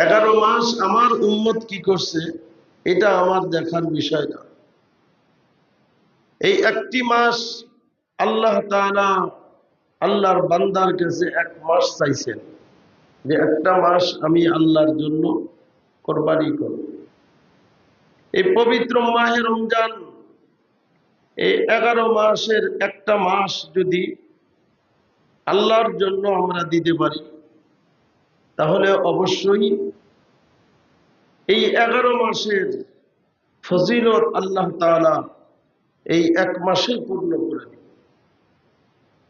11 মাস আমার উম্মত কি করছে এটা আমার দেখার বিষয় না। এই একটি মাস আল্লাহ তাআলা আল্লাহর বান্দার কাছে 1 মাস চাইছেন যে একটা মাস আমি আল্লাহর জন্য কোরবানি করব। এই পবিত্র মাহে রমজান, এই 11 মাসের একটা মাস যদি আল্লাহর জন্য আমরা দিতে পারি, তাহলে অবশ্যই এই 11 মাসের ফজিলত আল্লাহ তাআলা এই 1 মাসে পূর্ণ করে দিবেন।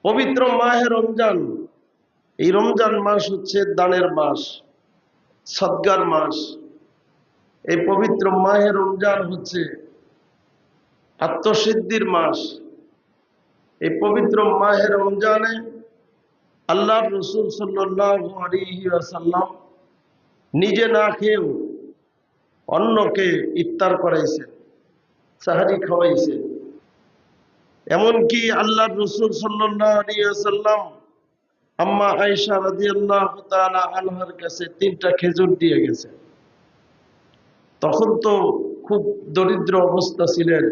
পবিত্র মাহে রমজান, এই রমজান মাস হচ্ছে দানের মাস, সদকার মাস। এই পবিত্র মাহে রমজান হচ্ছে আত্মসিদ্ধির মাস। এই পবিত্র মাহে রমজানে আল্লাহর রাসূল সাল্লাল্লাহু আলাইহি ওয়াসাল্লাম নিজে না খেয়েও অন্যকে ইফতার করাইছেন, সাহারি খাওয়াইছেন। এমনকি আল্লাহর রাসূল সাল্লাল্লাহু আলাইহি ওয়াসাল্লাম আম্মা আয়েশা রাদিয়াল্লাহু তাআলা আনহার কাছে 3টা খেজুর দিয়ে গেছে। তখন তো খুব দরিদ্র অবস্থা ছিলেন,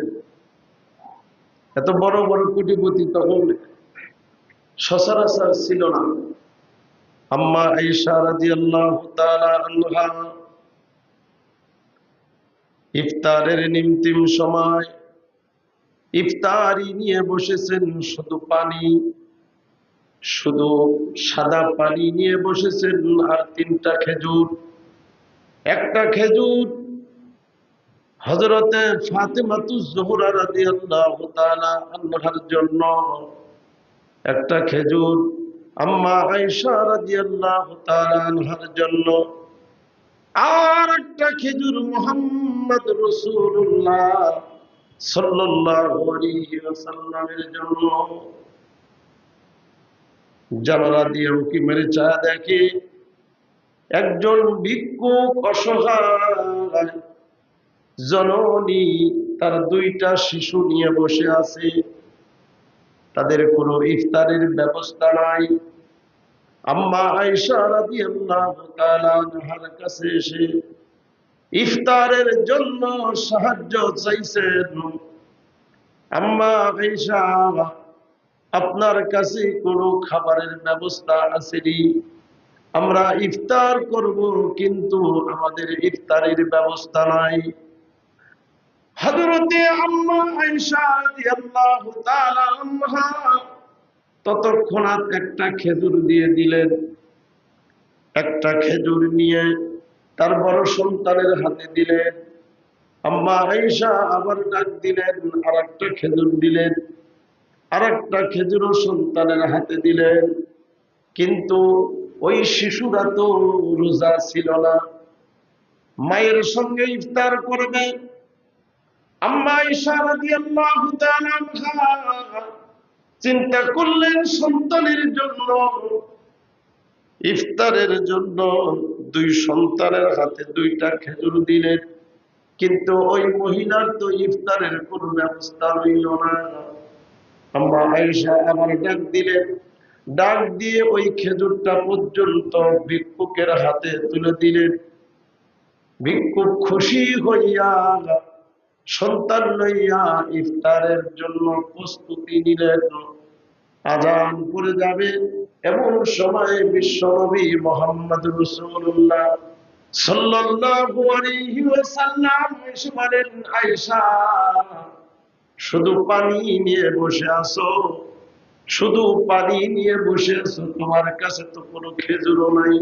এত বড় বড় কোটিপতি তখন সচরাচর ছিল না। আম্মা আয়েশা রাদিয়াল্লাহু তাআলা আনহা ইফতারের নিমতিম সময় ইফতারি নিয়ে বসেছেন, শুধু পানি, শুধু সাদা পানি নিয়ে বসেছেন আর 3টা খেজুর। একটা খেজুর হযরতে ফাতেমাতুজ জোহরা রাদিয়াল্লাহু তাআলা আনহার জন্য, একটা খেজুর আম্মা আয়েশা রাদিয়াল্লাহু তাআলা আনহার জন্য, আর একটা খেজুর মুহাম্মদ রাসূলুল্লাহ সাল্লাল্লাহু আলাইহি ওয়াসাল্লামের জন্য। জানালা দিয়ে উঁকি মেরে চা দেখে একজন ভিক্ষুক অসহায় জননী তার 2টা শিশু নিয়ে বসে আছে, তাদের কোনো ইফতারের ব্যবস্থা নাই। আম্মা আয়েশা রাদিয়াল্লাহু তাআলা আনহার কাছে এসে ইফতারের জন্য সাহায্য চাইছেন। আম্মা আয়েশা, আপনার কাছে কোনো খাবারের ব্যবস্থা আছে? আমরা ইফতার করব, কিন্তু আমাদের ইফতারের ব্যবস্থা নাই। হযরতে আম্মা আয়েশা রাদিয়াল্লাহু তাআলা আনহা তৎক্ষণাৎ একটা খেজুর দিয়ে দিলেন। একটা খেজুর নিয়ে তার বড় সন্তানের হাতে দিলেন। আম্মা আয়েশা আবার ডাক দিলেন, আর একটা খেজুর দিলেন। আর একটা খেজুরও সন্তানের হাতে দিলেন। কিন্তু ওই শিশুরা তো রোজা ছিল না, মায়ের সঙ্গে ইফতার করবে। আম্মা আয়েশা রাদিয়াল্লাহু তাআলা আনহা চিন্তা করলেন সন্তানের জন্য, ইফতারের জন্য 2 সন্তানের হাতে 2টা খেজুর দিলেন। কিন্তু ওই মহিলার তো ইফতারের কোনো ব্যবস্থা রইল না। আম্মা আয়েশা আবার ডাক দিলেন, ডাক দিয়ে ওই খেজুরটা পর্যন্ত ভিক্ষুকের হাতে তুলে দিলেন। ভিক্ষুক খুশি হইয়া সন্তান লইয়া ইফতারের জন্য প্রস্তুতি নিলেন। আযান পড়ে যাবে এমন সময় বিশ্বনবী মুহাম্মদ রাসূলুল্লাহ সাল্লাল্লাহু আলাইহি ওয়াসাল্লাম এসে বলেন, আয়েশা, শুধু পানি নিয়ে বসে আছো, শুধু পানি নিয়ে বসে আছো, তোমার কাছে তো কোনো খেজুরও নাই।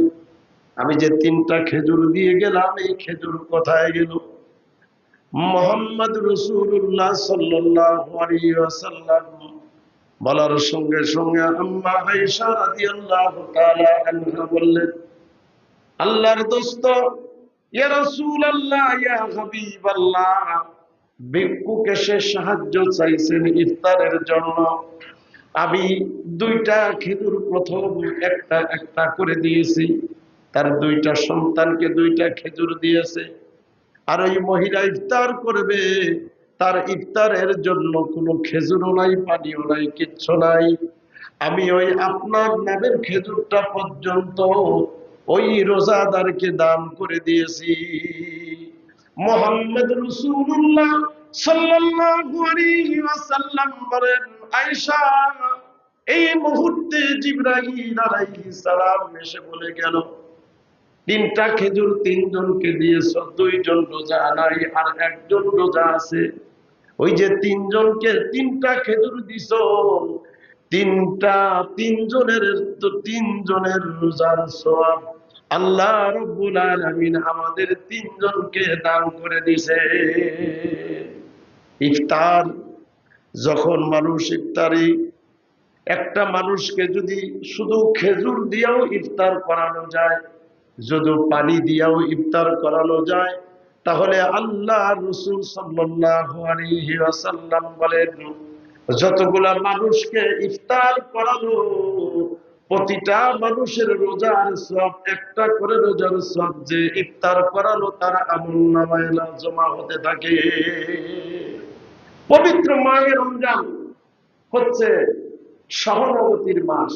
আমি যে 3টা খেজুর দিয়ে গেলাম, এই খেজুর কোথায় গেল? মুহাম্মদ রাসূলুল্লাহ সাল্লাল্লাহু আলাইহি ওয়াসাল্লাম বলার সঙ্গে সঙ্গে আম্মা আয়েশা রাদিয়াল্লাহু তাআলা আনহা বললেন, আল্লাহর দোস্ত, ইয়া রাসূলুল্লাহ, ইয়া হাবিবাল্লাহ, ভিক্ষুক এসে সাহায্য চাইছেন ইফতারের জন্য। আমি 2টা খেজুর প্রথম একটা একটা করে দিয়েছি, তার 2টা সন্তানকে 2টা খেজুর দিয়েছে। আর ওই মহিলা ইফতার করবে, তার ইফতারের জন্য কোনো খেজুরও নাই, পানিও নাই, কিচ্ছু নাই। আমি ওই আপনার নামের খেজুরটা পর্যন্ত ওই রোজাদারকে দান করে দিয়েছি। মুহাম্মদ রাসূলুল্লাহ সাল্লাল্লাহু আলাইহি ওয়াসাল্লাম বলেন, আয়েশা, এই মুহূর্তে জিবরাইল আলাইহিস সালাম এসে বলে গেল, 3টা খেজুর 3 জনকে দিয়েছ, 2 জন রোজা নাই আর 1 জন রোজা আছে। ওই যে 3 জনকে 3টা খেজুর দিছ, 3 জনের তো 3 জনের রোজার সওয়াব আল্লাহ রাব্বুল আলামিন আমাদের 3 জনকে দান করে দিয়েছে। ইফতার যখন মানুষ ইফতারি, একটা মানুষকে যদি শুধু খেজুর দিয়েও ইফতার করানো যায়, যদি পানি দিয়েও ইফতার করানো যায়, তাহলে আল্লাহ রাসূল সাল্লাল্লাহু আলাইহি ওয়াসাল্লাম বলেন, যতগুলা মানুষকে ইফতার করানো, প্রতিটা মানুষের রোজার সওয়াব, একটা করে রোজার সওয়াব যে ইফতার করানো তার আমলনামায় জমা হতে থাকে। পবিত্র মাহে রমজান হচ্ছে সহানুভূতির মাস,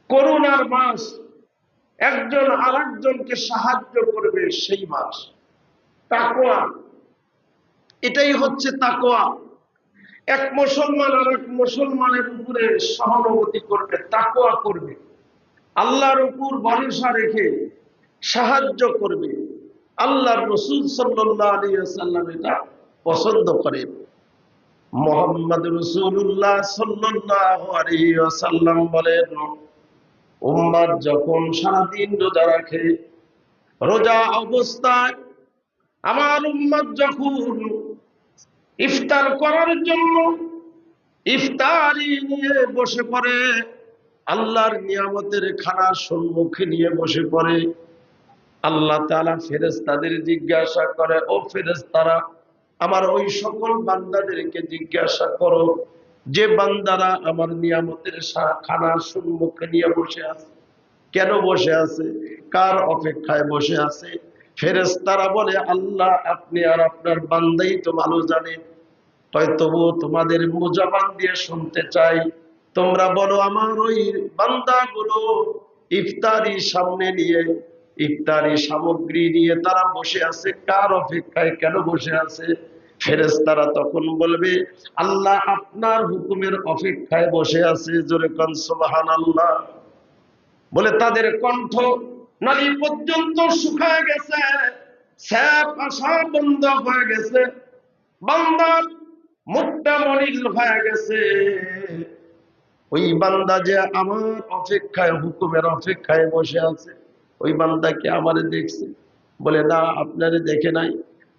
করুণার মাস, একজন আরেকজনকে সাহায্য করবে সেই মাস। তাকওয়া, এটাই হচ্ছে তাকওয়া। এক মুসলমান আর এক মুসলমানের উপরে সহানুভূতি করবে, তাকওয়া করবে, আল্লাহর উপর ভরসা রেখে সাহায্য করবে। আল্লাহর রাসূল সাল্লাল্লাহু আলাইহি ওয়াসাল্লাম এটা পছন্দ করেন। মুহাম্মদ রাসূলুল্লাহ সাল্লাল্লাহু আলাইহি ওয়াসাল্লাম বলেন, উম্মত যখন সারাদিন রোজা রাখে, রোজা অবস্থায় আমার উম্মত যখন ইফতার করার জন্য ইফতারি নিয়ে বসে পড়ে, আল্লাহর নিয়ামতের খানার সম্মুখে নিয়ে বসে পড়ে, আল্লাহ তাআলা ফেরেশতাদের জিজ্ঞাসা করে, ও ফেরেশতারা, আমার ওই সকল বান্দাদেরকে জিজ্ঞাসা করো যে বান্দারা আমার নিয়ামতের খানার সম্মুখে নিয়ে বসে আছে, কেন বসে আছে, কার অপেক্ষায় বসে আছে? ফেরেশতারা বলে, আল্লাহ আপনি আর আপনার বান্দাই তো ভালো জানেন, তবু তোমাদের মুজাবান দিয়ে শুনতে চাই, তোমরা বলো আমার ওই বান্দাগুলো ইফতারি সামনে নিয়ে, ইফতারি সামগ্রী নিয়ে তারা বসে আছে, কার অপেক্ষায়, কেন বসে আছে? ফেরেশতারা তখন বলবে, আল্লাহ আপনার হুকুমের অপেক্ষায় বসে আছে। জোরে কোন সুবহানাল্লাহ। বলে তাদের কণ্ঠ নালী পর্যন্ত শুকায় গেছে, শ্বাস আসা বন্ধ হয়ে গেছে, বান্দার মুখটা মলিন হয়ে গেছে। ওই বান্দা যে আমার অপেক্ষায়, হুকুমের অপেক্ষায় বসে আছে, ওই বান্দা কি আমারে দেখছে? বলে না, আপনারে দেখে নাই।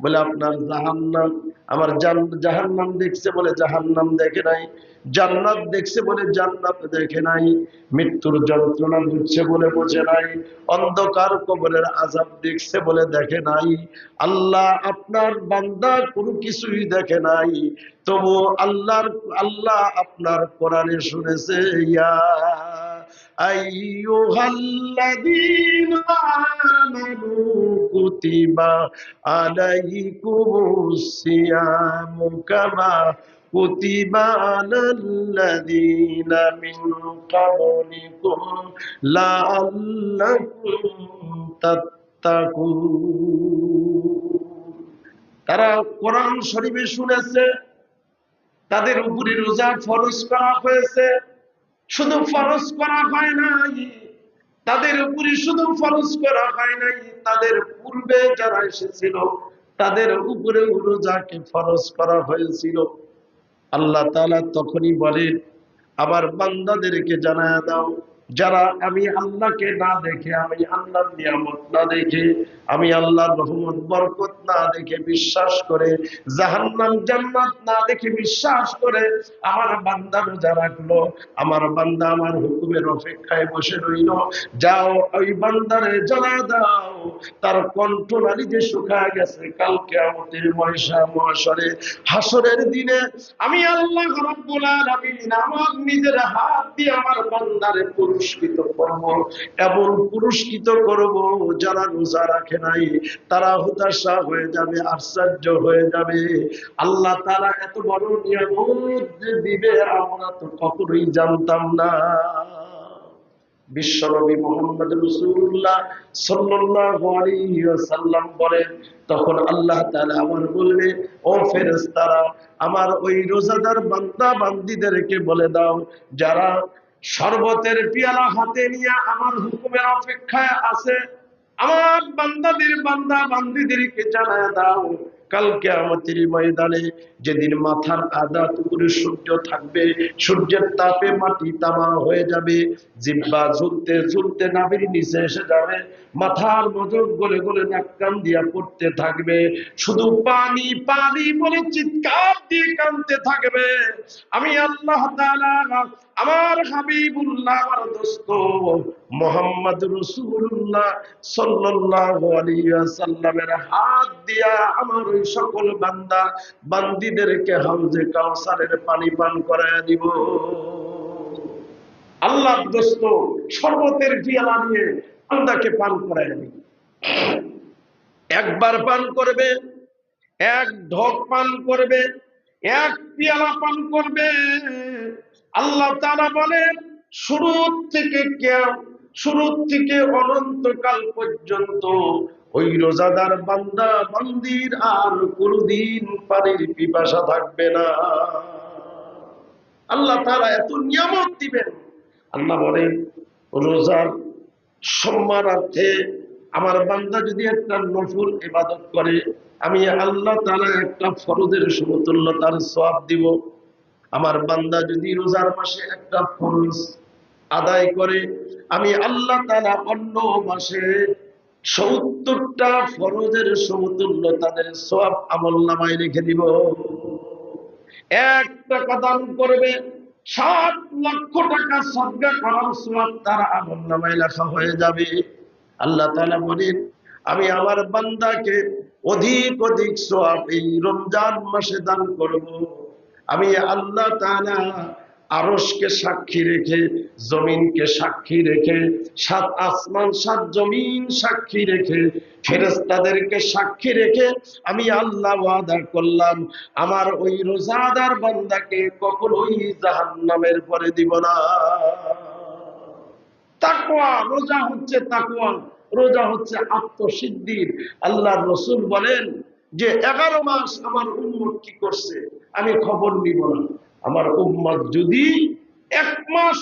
বলে আপনার জাহান্নাম, আমার জাহান্নাম দেখছে? বলে জাহান্নাম দেখে নাই। জান্নাত দেখছে? বলে জান্নাত দেখে নাই। মৃত্যুর যন্ত্রণা বুঝছে? বলে বোঝে নাই। অন্ধকার কবরের আযাব দেখছে? বলে দেখে নাই। আল্লাহ আপনার বান্দা কোনো কিছুই দেখে নাই, তবু আল্লাহ আপনার কোরআনে শুনেছে, ইয়া আইয়ুহাল্লাযীনা আমানু কুতিবা আলাইকুমুস সিয়ামু কামা কুতিবা আলাল্লাযীনা মিন ক্বাবলিকুম লাআল্লাকুম তাত্তাকুন। তারা কোরআন শরীফে শুনেছে, তাদের উপরে রোজা ফরজ করা হয়েছে। শুধু ফরজ করা হয় নাই, তাদের উপরে শুধু ফরজ করা হয় নাই, তাদের পূর্বে যারা এসেছিল তাদের উপরে রোজাকে ফরজ করা হয়েছিল। আল্লাহ তাআলা তখনই বলেন, আবার বান্দাদেরকে জানায়া দাও, যারা আমি আল্লাহকে না দেখে, আমি আল্লাহর নিয়ামত না দেখে, আমি আল্লাহর রহমত বরকত না দেখে বিশ্বাস করে, জাহান্নাম জান্নাত না দেখে বিশ্বাস করে আমার বান্দা রোজা রাখলো, আমার বান্দা আমার হুকুমের অপেক্ষায় বসে রইল, যাও ওই বান্দারে জানায়া দাও তার কণ্ঠনালী যে শুকায় গেছে, কাল কিয়ামতের মহাশরে হাসরের দিনে আমি আল্লাহ রাব্বুল আলামিন আমার নিজের হাত দিয়ে আমার বান্দারে পুরস্কৃত করব। এমন পুরস্কৃত করব যারা রোজা রাখে নাই, তারা হতাশা হয়ে যাবে, আশ্চর্য হয়ে যাবে। আল্লাহ তাআলা এত বড় নিয়ামত যে দিবে আমরা তো কখনোই জানতাম না। বিশ্বনবী মুহাম্মদ রাসূলুল্লাহ সাল্লাল্লাহু আলাইহি ওয়াসাল্লাম বলেন, তখন আল্লাহ তাআলা আমার বলবে, ও ফেরেশতারা, আমার ওই রোজাদার বান্দা বান্দীদেরকে বলে দাও, যারা শরবতের পেয়ালা হাতে নিয়ে আমার হুকুমের অপেক্ষায় আছে, আমার বান্দা বান্দীদেরকে জানায় দাও, কাল কিয়ামতের ময়দানে যেদিন মাথার আধা টুকরো সূর্য থাকবে, সূর্যের তাপে মাটি তামা হয়ে যাবে, জিহ্বা ঝুলতে ঝুলতে নাভির নিচে এসে যাবে, মাথার মজক গলে গলে নাক কান দিয়া পড়তে থাকবে, শুধু পানি পানি বলে চিৎকার দিয়ে কাঁদতে থাকবে। আমি আল্লাহ তাআলা আমার হাবিবুল্লাহ, আমার দোস্ত মুহাম্মদ রাসূলুল্লাহ সাল্লাল্লাহু আলাইহি ওয়াসাল্লামের হাত দিয়া আমার ওই সকল বান্দা বান্দীদেরকে হাউজে কাউসারের পানি পান করায়া দিব। আল্লাহর দোস্ত শরবতের পিয়ালা নিয়ে বান্দাকে পান করায়া দিব। একবার পান করবে, এক ঢোক পান করবে, এক পেয়ালা পান করবে। আল্লাহ তাআলা বলেন, শুরু থেকে অনন্তকাল পর্যন্ত ওই রোজাদার বান্দা বান্দির আর কোনদিন পানির পিপাসা থাকবে না। আল্লাহ তাআলা এত নিয়ামত দিবেন। আল্লাহ বলেন, রোজার সম্মানার্থে আমার বান্দা যদি একটা নফল ইবাদত করে, আমি আল্লাহ তাআলা একটা ফরজের সমতুল্য তার সওয়াব দিব। আমার বান্দা যদি রোজার মাসে একটা ফরজ আদায় করে, আমি আল্লাহ তাআলা অন্য মাসে ৭০টা ফরজের সমতুল্য তাদের সওয়াব আমলনামায় লিখে দিব। এক টাকা দান করবে, ৭ লক্ষ টাকা সদকা করার সওয়াব তার আমলনামায় লেখা হয়ে যাবে। আল্লাহ তাআলা বলেন, আমি আমার বান্দাকে অধিক অধিক সওয়াব এই রমজান মাসে দান করব। আমি আল্লাহ তাআলা আরশকে সাক্ষী রেখে, জমিনকে সাক্ষী রেখে, ৭ আসমান ৭ জমিন সাক্ষী রেখে, ফেরেশতাদেরকে সাক্ষী রেখে আমি আল্লাহ ওয়াদা করলাম, আমার ওই রোজাদার বান্দাকে কখনোই জাহান্নামের পরে দিব না। তাকওয়া, রোজা হচ্ছে তাকওয়া, রোজা হচ্ছে আত্মসিদ্ধির। আল্লাহর রাসূল বলেন যে 11 মাস আমার উম্মত কি করছে আমি খবর নিব না। আমার উম্মত যদি 1 মাস